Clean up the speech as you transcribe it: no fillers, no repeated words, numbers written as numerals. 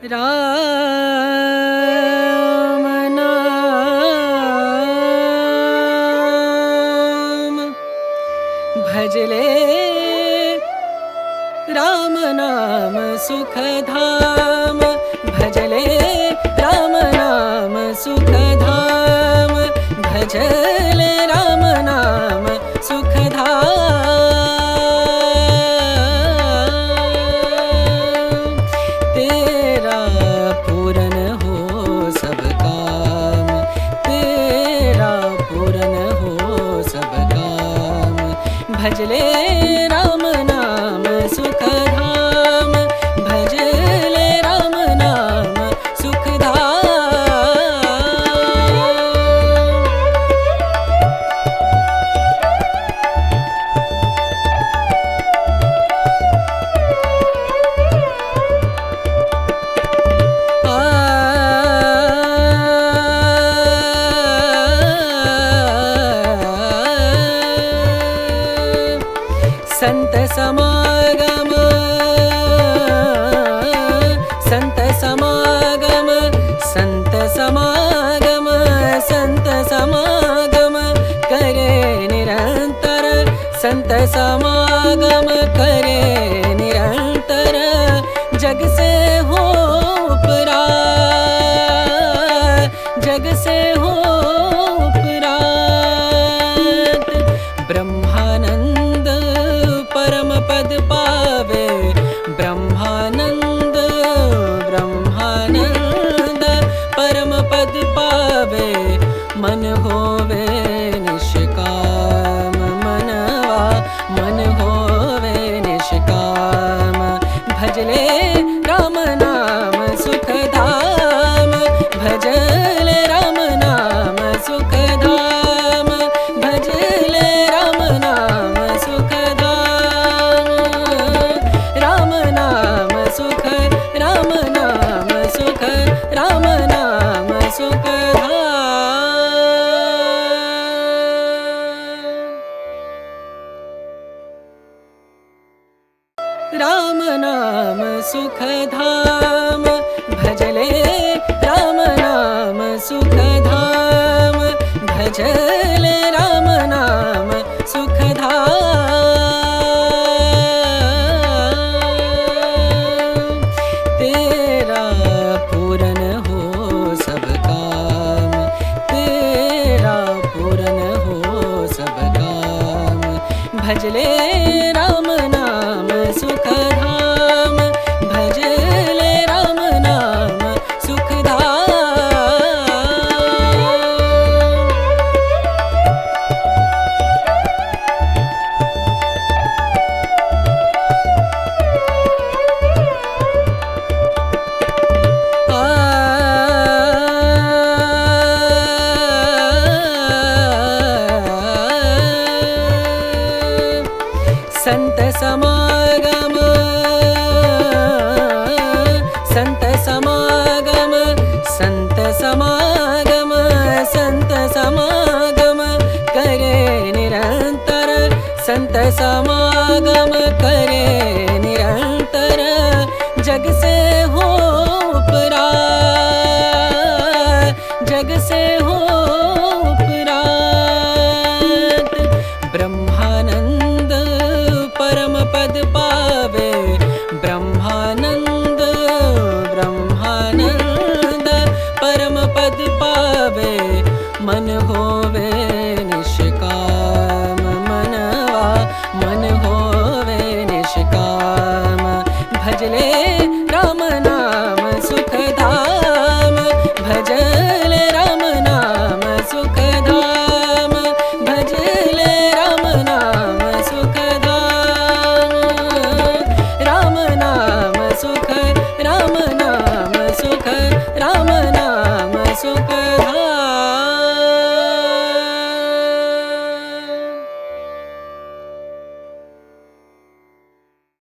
राम नाम भजले राम नाम सुखधाम भजले राम नाम सुखधाम भजले राम नाम सुखधाम तेरा पूरन हो सब काम तेरा पूरन हो सब काम भजले राम नाम सुखधाम भजले राम नाम सुखधाम संत समागम संत समागम संत समागम संत समागम करे निरंतर संत समागम करे निरंतर जग से हो उपरात जग से हो उपरात ब्रह्मानंद परम पद पावे ब्रह्मानंद ब्रह्मानंद परम पद पावे मन होवे निष्काम मनवा मन होवे निष्काम भजले राम नाम सुखधाम भजले राम नाम सुखधाम भजले राम नाम सुखधाम राम नाम सुख राम नाम सुख राम नाम सुखधाम राम नाम सुखधाम भजले राम नाम सुखधाम भजले राम नाम सुखधाम तेरा पूरन हो सब काम तेरा पूरन हो सब काम भजले राम नाम सुखधाम भजले राम नाम संत समागम संत समागम संत समागम संत समागम करे निरंतर संत समागम करे निरंतर जग से हो उपरात जग से हो उपरात ब्रह्मानंद परम पद पावे ब्रह्मानंद ब्रह्मानंद परम पद पावे मन होवे निष्काम मनवा मन होवे निष्काम भजले राम नाम सुखधाम भजले राम नाम सुखधाम भजले राम नाम सुखधाम राम नाम सुख राम नाम सुख राम